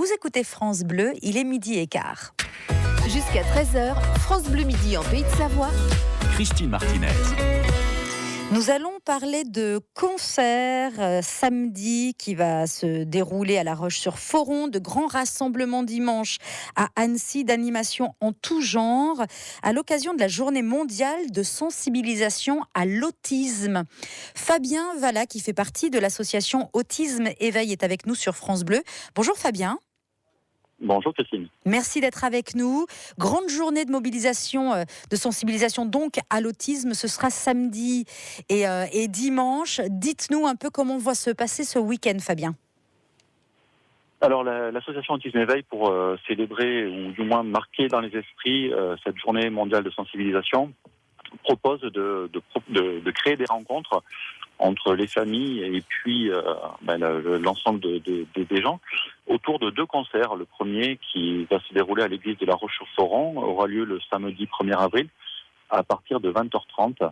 Vous écoutez France Bleu, il est 12h15. Jusqu'à 13h, France Bleu Midi en Pays de Savoie. Christine Martinez. Nous allons parler de concert samedi qui va se dérouler à La Roche-sur-Foron, de grands rassemblements dimanche à Annecy, d'animations en tout genre, à l'occasion de la journée mondiale de sensibilisation à l'autisme. Fabien Vallat, qui fait partie de l'association Autisme Éveil, est avec nous sur France Bleu. Bonjour Fabien. Bonjour Christine. Merci d'être avec nous. Grande journée de mobilisation, de sensibilisation donc à l'autisme. Ce sera samedi et dimanche. Dites-nous un peu comment va se passer ce week-end, Fabien. Alors l'association Autisme Éveil, pour célébrer ou du moins marquer dans les esprits cette journée mondiale de sensibilisation, propose de créer des rencontres entre les familles et puis l'ensemble des gens autour de 2 concerts. Le premier, qui va se dérouler à l'église de La Roche-sur-Foron, aura lieu le samedi 1er avril à partir de 20h30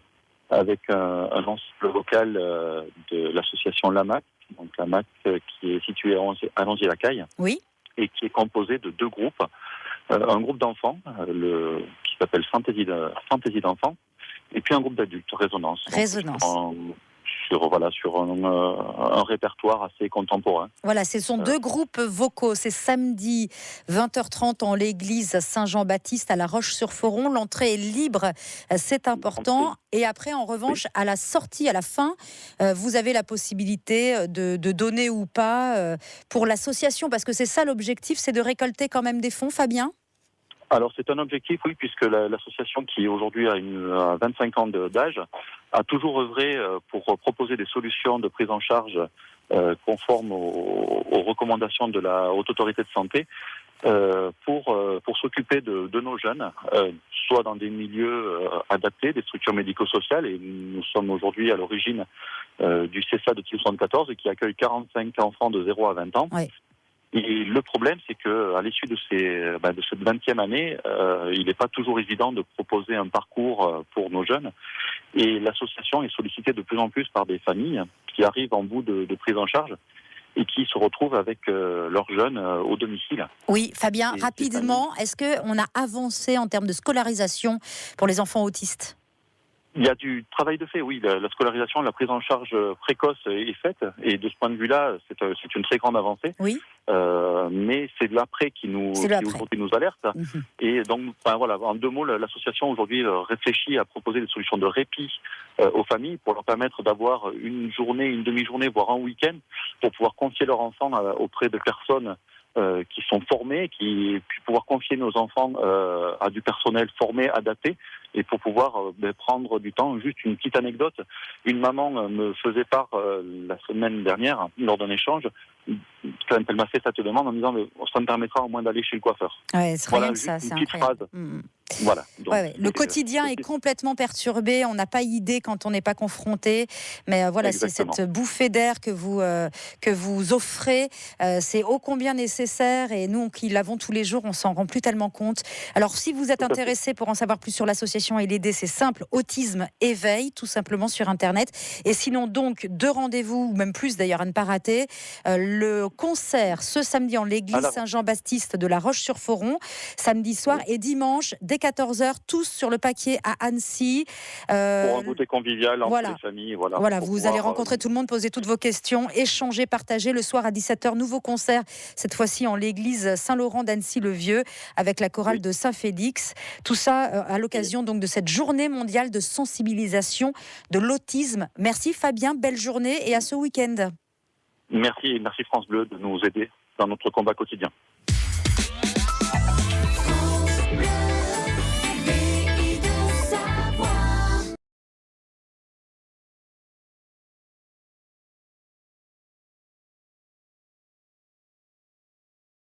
avec un ensemble vocal de l'association LAMAC, donc LAMAC qui est située à Langy-la-Caille, Oui. et qui est composé de 2 groupes. Un groupe d'enfants qui s'appelle Fantaisie d'enfants, et puis un groupe d'adultes, Résonance. Résonance. Sur un répertoire assez contemporain. Voilà, ce sont 2 groupes vocaux. C'est samedi 20h30 en l'église Saint-Jean-Baptiste à La Roche-sur-Foron. L'entrée est libre, c'est important. Et après, en revanche, à la sortie, à la fin, vous avez la possibilité de donner ou pas pour l'association, parce que c'est ça l'objectif, c'est de récolter quand même des fonds, Fabien ? Alors c'est un objectif, oui, puisque l'association qui aujourd'hui a 25 ans d'âge a toujours œuvré pour proposer des solutions de prise en charge conformes aux recommandations de la Haute Autorité de Santé pour s'occuper de nos jeunes, soit dans des milieux adaptés, des structures médico-sociales, et nous sommes aujourd'hui à l'origine du CESA de Thiou 74 qui accueille 45 enfants de 0 à 20 ans. Oui. Et le problème, c'est qu'à l'issue de cette 20e année, il n'est pas toujours évident de proposer un parcours pour nos jeunes. Et l'association est sollicitée de plus en plus par des familles qui arrivent en bout de prise en charge et qui se retrouvent avec leurs jeunes au domicile. Oui, Fabien, rapidement, est-ce qu'on a avancé en termes de scolarisation pour les enfants autistes ? Il y a du travail de fait, oui. La scolarisation, la prise en charge précoce est faite, et de ce point de vue-là, c'est une très grande avancée. Oui. Mais c'est de l'après qui aujourd'hui nous alerte. Mm-hmm. Et donc, en 2 mots, l'association aujourd'hui réfléchit à proposer des solutions de répit aux familles pour leur permettre d'avoir une journée, une demi-journée, voire un week-end, pour pouvoir confier leurs enfants auprès de personnes qui sont formés, puis pouvoir confier nos enfants à du personnel formé, adapté, et pour pouvoir prendre du temps. Juste une petite anecdote, une maman me faisait part la semaine dernière, lors d'un échange, quand elle m'a fait cette demande, en me disant ça me permettra au moins d'aller chez le coiffeur. Ouais, c'est rien que ça, c'est une petite incroyable. phrase. Voilà. Donc, Le quotidien est complètement perturbé, on n'a pas idée quand on n'est pas confronté, mais voilà, Exactement. C'est cette bouffée d'air que vous offrez, c'est ô combien nécessaire, et nous qui l'avons tous les jours, on s'en rend plus tellement compte. Alors si vous êtes intéressé pour en savoir plus sur l'association et l'aider, c'est simple, Autisme Éveil, tout simplement sur internet. Et sinon donc 2 rendez-vous, ou même plus d'ailleurs à ne pas rater, le concert ce samedi en l'église Saint-Jean-Baptiste de La Roche-sur-Foron, samedi soir, et dimanche dès 14h, tous sur le paquier à Annecy. Pour un goûter convivial entre les familles. Voilà, vous allez rencontrer tout le monde, poser toutes vos questions, échanger, partager. Le soir à 17h, nouveau concert, cette fois-ci en l'église Saint-Laurent d'Annecy-le-Vieux, avec la chorale de Saint-Félix. Tout ça à l'occasion donc de cette journée mondiale de sensibilisation de l'autisme. Merci Fabien, belle journée et à ce week-end. Merci France Bleu de nous aider dans notre combat quotidien.